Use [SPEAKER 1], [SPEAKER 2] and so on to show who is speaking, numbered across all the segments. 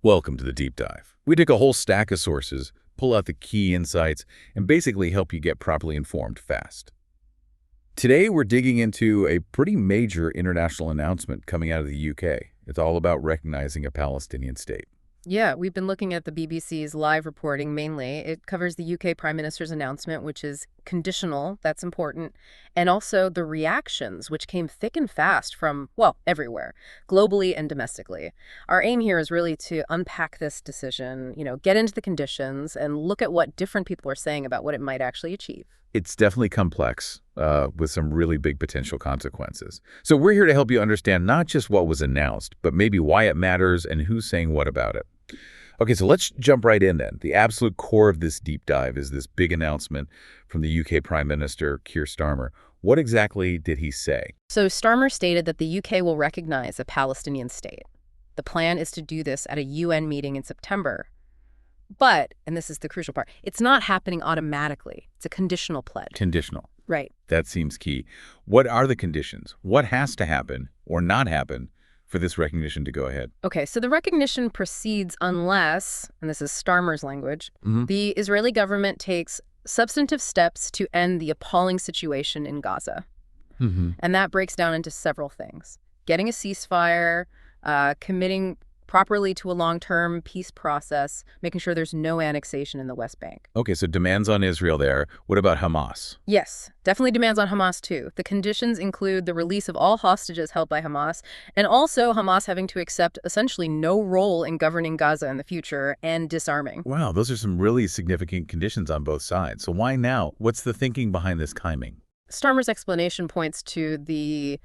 [SPEAKER 1] Welcome to the Deep Dive. We take a whole stack of sources, pull out the key insights, and basically help you get properly informed fast. Today, we're digging into a pretty major international announcement coming out of the UK. It's all about recognizing a Palestinian state.
[SPEAKER 2] Yeah, we've been looking at the BBC's live reporting mainly. It covers the UK Prime Minister's announcement, which is conditional, that's important, and also the reactions, which came thick and fast from, well, everywhere, globally and domestically. Our aim here is really to unpack this decision, get into the conditions and look at what different people are saying about what it might actually achieve.
[SPEAKER 1] It's definitely complex, with some really big potential consequences. So we're here to help you understand not just what was announced, but maybe why it matters and who's saying what about it. Okay, so let's jump right in then. The absolute core of this deep dive is this big announcement from the UK Prime Minister, Keir Starmer. What exactly did he say?
[SPEAKER 2] So Starmer stated that the UK will recognize a Palestinian state. The plan is to do this at a UN meeting in September. But, and this is the crucial part, it's not happening automatically. It's a conditional pledge.
[SPEAKER 1] Conditional.
[SPEAKER 2] Right.
[SPEAKER 1] That seems key. What are the conditions? What has to happen or not happen for this recognition to go ahead?
[SPEAKER 2] Okay, so the recognition proceeds unless, and this is Starmer's language, the Israeli government takes substantive steps to end the appalling situation in Gaza. And that breaks down into several things. Getting a ceasefire, committing properly to a long-term peace process, making sure there's no annexation in the West Bank.
[SPEAKER 1] Okay, so demands on Israel there. What about Hamas?
[SPEAKER 2] Yes, definitely demands on Hamas too. The conditions include the release of all hostages held by Hamas, and also Hamas having to accept essentially no role in governing Gaza in the future and disarming.
[SPEAKER 1] Wow, those are some really significant conditions on both sides. So why now? What's the thinking behind this timing?
[SPEAKER 2] Starmer's explanation points to the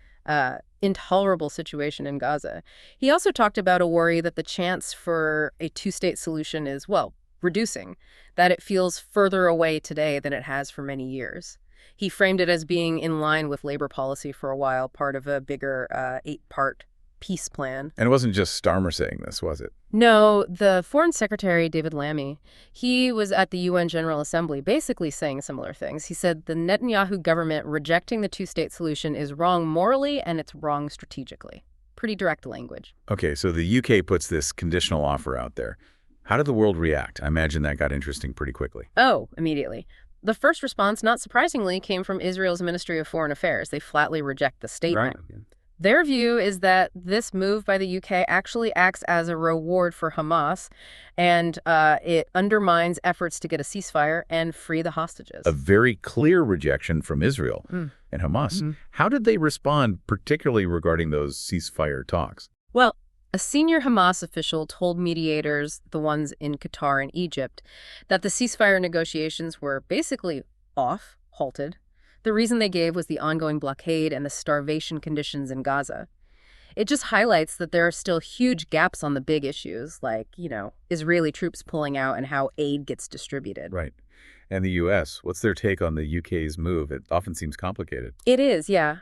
[SPEAKER 2] intolerable situation in Gaza. He also talked about a worry that the chance for a two-state solution is, well, reducing, that it feels further away today than it has for many years. He framed it as being in line with labor policy for a while, part of a bigger 8-part peace plan.
[SPEAKER 1] And it wasn't just Starmer saying this, was it?
[SPEAKER 2] No, the Foreign Secretary, David Lammy, he was at the UN General Assembly basically saying similar things. He said the Netanyahu government rejecting the two-state solution is wrong morally and it's wrong strategically. Pretty direct language.
[SPEAKER 1] Okay, so the UK puts this conditional offer out there. How did the world react? I imagine that got interesting pretty quickly.
[SPEAKER 2] Oh, immediately. The first response, not surprisingly, came from Israel's Ministry of Foreign Affairs. They flatly reject the statement.
[SPEAKER 1] Right.
[SPEAKER 2] Their view is that this move by the UK actually acts as a reward for Hamas, and it undermines efforts to get a ceasefire and free the hostages.
[SPEAKER 1] A very clear rejection from Israel and Hamas. How did they respond, particularly regarding those ceasefire talks?
[SPEAKER 2] Well, a senior Hamas official told mediators, the ones in Qatar and Egypt, that the ceasefire negotiations were basically halted. The reason they gave was the ongoing blockade and the starvation conditions in Gaza. It just highlights that there are still huge gaps on the big issues, like, Israeli troops pulling out and how aid gets distributed.
[SPEAKER 1] Right. And the U.S., what's their take on the UK's move? It often seems complicated.
[SPEAKER 2] It is, yeah.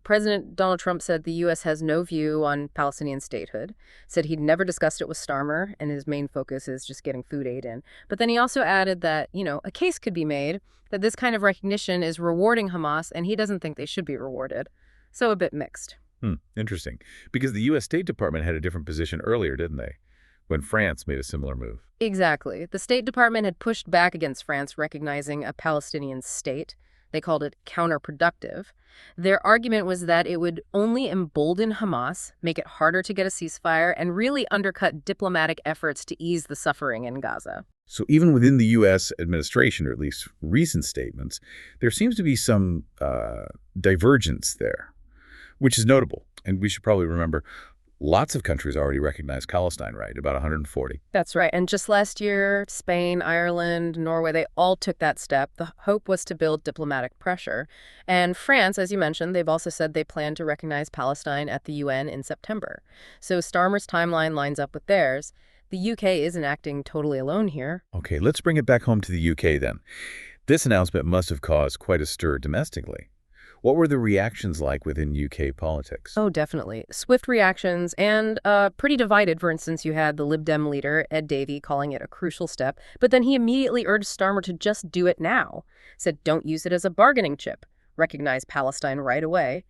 [SPEAKER 2] President Donald Trump said the U.S. has no view on Palestinian statehood, said he'd never discussed it with Starmer, and his main focus is just getting food aid in. But then he also added that, a case could be made that this kind of recognition is rewarding Hamas, and he doesn't think they should be rewarded. So a bit mixed.
[SPEAKER 1] Interesting. Because the U.S. State Department had a different position earlier, didn't they? When France made a similar move.
[SPEAKER 2] Exactly. The State Department had pushed back against France recognizing a Palestinian state. They called it counterproductive. Their argument was that it would only embolden Hamas, make it harder to get a ceasefire, and really undercut diplomatic efforts to ease the suffering in Gaza.
[SPEAKER 1] So even within the U.S. administration, or at least recent statements, there seems to be some divergence there, which is notable. And we should probably remember lots of countries already recognize Palestine, right? About 140.
[SPEAKER 2] That's right. And just last year, Spain, Ireland, Norway, they all took that step. The hope was to build diplomatic pressure. And France, as you mentioned, they've also said they plan to recognize Palestine at the UN in September. So Starmer's timeline lines up with theirs. The UK isn't acting totally alone here.
[SPEAKER 1] Okay, let's bring it back home to the UK then. This announcement must have caused quite a stir domestically. What were the reactions like within UK politics?
[SPEAKER 2] Oh, definitely. Swift reactions and pretty divided. For instance, you had the Lib Dem leader, Ed Davey, calling it a crucial step. But then he immediately urged Starmer to just do it now. Said, don't use it as a bargaining chip. Recognize Palestine right away.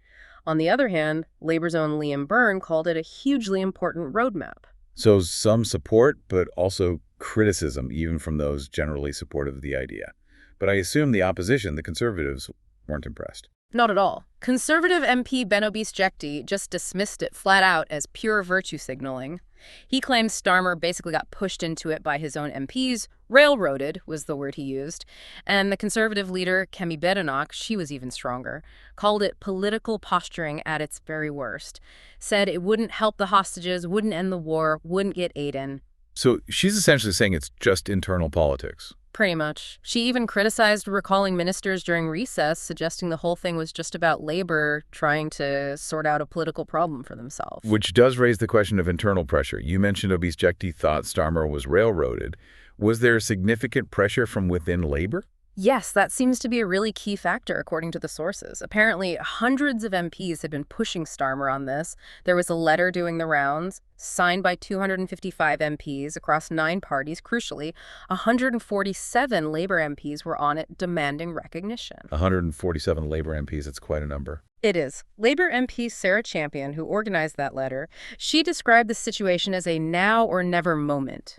[SPEAKER 2] On the other hand, Labour's own Liam Byrne called it a hugely important roadmap.
[SPEAKER 1] So some support, but also criticism, even from those generally supportive of the idea. But I assume the opposition, the conservatives, weren't impressed.
[SPEAKER 2] Not at all. Conservative MP Benobis Jekti just dismissed it flat out as pure virtue signaling. He claims Starmer basically got pushed into it by his own MPs, railroaded was the word he used, and the conservative leader, Kemi Badenoch, she was even stronger, called it political posturing at its very worst, said it wouldn't help the hostages, wouldn't end the war, wouldn't get aid in.
[SPEAKER 1] So she's essentially saying it's just internal politics.
[SPEAKER 2] Pretty much. She even criticized recalling ministers during recess, suggesting the whole thing was just about labor trying to sort out a political problem for themselves.
[SPEAKER 1] Which does raise the question of internal pressure. You mentioned Obis-Jekti thought Starmer was railroaded. Was there significant pressure from within labor?
[SPEAKER 2] Yes, that seems to be a really key factor, according to the sources. Apparently, hundreds of MPs had been pushing Starmer on this. There was a letter doing the rounds, signed by 255 MPs across 9 parties. Crucially, 147 Labor MPs were on it, demanding recognition.
[SPEAKER 1] 147 Labor MPs, that's quite a number.
[SPEAKER 2] It is. Labor MP Sarah Champion, who organized that letter, she described the situation as a now or never moment.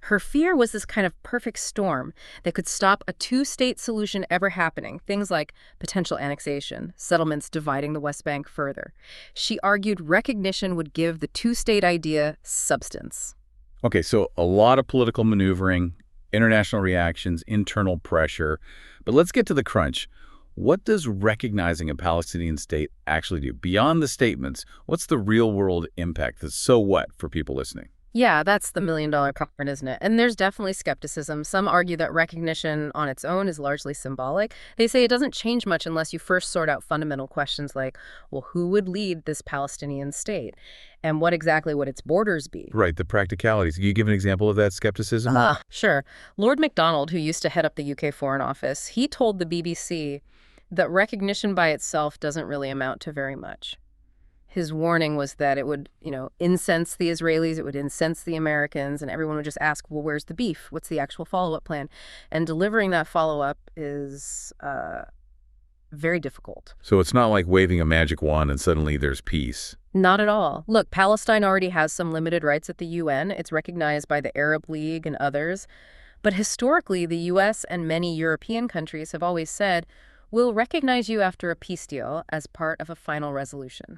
[SPEAKER 2] Her fear was this kind of perfect storm that could stop a two-state solution ever happening, things like potential annexation, settlements dividing the West Bank further. She argued recognition would give the two-state idea substance.
[SPEAKER 1] Okay, so a lot of political maneuvering, international reactions, internal pressure. But let's get to the crunch. What does recognizing a Palestinian state actually do? Beyond the statements, what's the real-world impact? The so what for people listening?
[SPEAKER 2] Yeah, that's the million-dollar question, isn't it? And there's definitely skepticism. Some argue that recognition on its own is largely symbolic. They say it doesn't change much unless you first sort out fundamental questions like, well, who would lead this Palestinian state? And what exactly would its borders be?
[SPEAKER 1] Right, the practicalities. Can you give an example of that skepticism?
[SPEAKER 2] Sure. Lord MacDonald, who used to head up the UK Foreign Office, he told the BBC that recognition by itself doesn't really amount to very much. His warning was that it would, incense the Israelis, it would incense the Americans, and everyone would just ask, well, where's the beef? What's the actual follow-up plan? And delivering that follow-up is very difficult.
[SPEAKER 1] So it's not like waving a magic wand and suddenly there's peace.
[SPEAKER 2] Not at all. Look, Palestine already has some limited rights at the UN. It's recognized by the Arab League and others. But historically, the U.S. and many European countries have always said, we'll recognize you after a peace deal as part of a final resolution.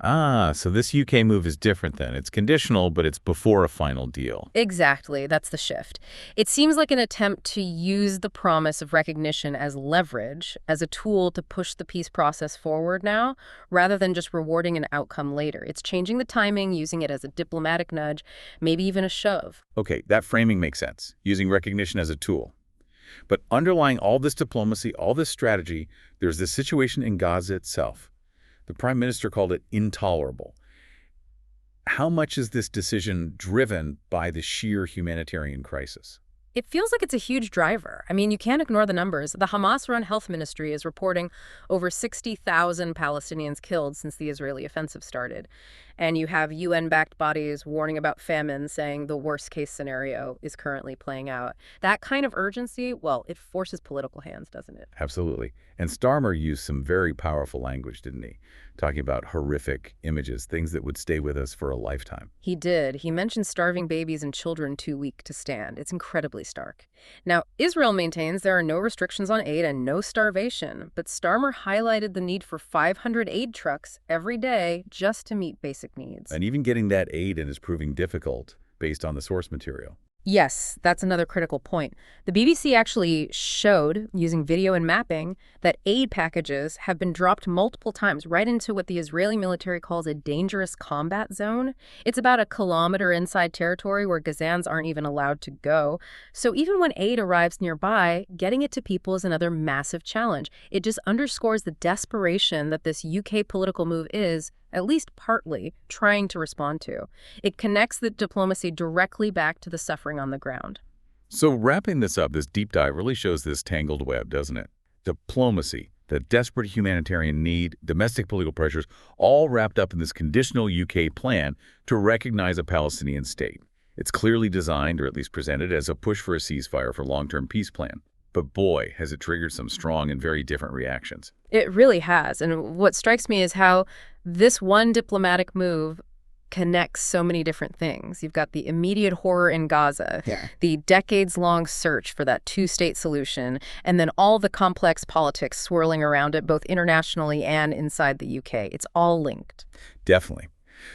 [SPEAKER 1] So this UK move is different then. It's conditional, but it's before a final deal.
[SPEAKER 2] Exactly. That's the shift. It seems like an attempt to use the promise of recognition as leverage, as a tool to push the peace process forward now, rather than just rewarding an outcome later. It's changing the timing, using it as a diplomatic nudge, maybe even a shove.
[SPEAKER 1] Okay, that framing makes sense, using recognition as a tool. But underlying all this diplomacy, all this strategy, there's this situation in Gaza itself. The prime minister called it intolerable. How much is this decision driven by the sheer humanitarian crisis?
[SPEAKER 2] It feels like it's a huge driver. I mean, you can't ignore the numbers. The Hamas-run health ministry is reporting over 60,000 Palestinians killed since the Israeli offensive started. And you have UN-backed bodies warning about famine, saying the worst-case scenario is currently playing out. That kind of urgency, well, it forces political hands, doesn't it?
[SPEAKER 1] Absolutely. And Starmer used some very powerful language, didn't he? Talking about horrific images, things that would stay with us for a lifetime.
[SPEAKER 2] He did. He mentioned starving babies and children too weak to stand. It's incredibly stark. Now, Israel maintains there are no restrictions on aid and no starvation, but Starmer highlighted the need for 500 aid trucks every day just to meet basic needs.
[SPEAKER 1] And even getting that aid in is proving difficult based on the source material.
[SPEAKER 2] Yes, that's another critical point. The BBC actually showed, using video and mapping, that aid packages have been dropped multiple times right into what the Israeli military calls a dangerous combat zone. It's about a kilometer inside territory where Gazans aren't even allowed to go. So even when aid arrives nearby, getting it to people is another massive challenge. It just underscores the desperation that this UK political move is, at least partly, trying to respond to. It connects the diplomacy directly back to the suffering on the ground.
[SPEAKER 1] So wrapping this up, this deep dive really shows this tangled web, doesn't it? Diplomacy, the desperate humanitarian need, domestic political pressures, all wrapped up in this conditional UK plan to recognize a Palestinian state. It's clearly designed, or at least presented, as a push for a ceasefire for a long-term peace plan. But boy, has it triggered some strong and very different reactions.
[SPEAKER 2] It really has. And what strikes me is how this one diplomatic move connects so many different things. You've got the immediate horror in Gaza,
[SPEAKER 3] Yeah.
[SPEAKER 2] the decades-long search for that two-state solution, and then all the complex politics swirling around it, both internationally and inside the UK. It's all linked.
[SPEAKER 1] Definitely.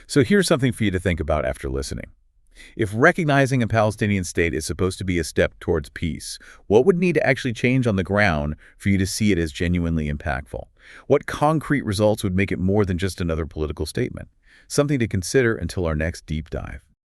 [SPEAKER 1] So here's something for you to think about after listening. If recognizing a Palestinian state is supposed to be a step towards peace, what would need to actually change on the ground for you to see it as genuinely impactful? What concrete results would make it more than just another political statement? Something to consider until our next deep dive.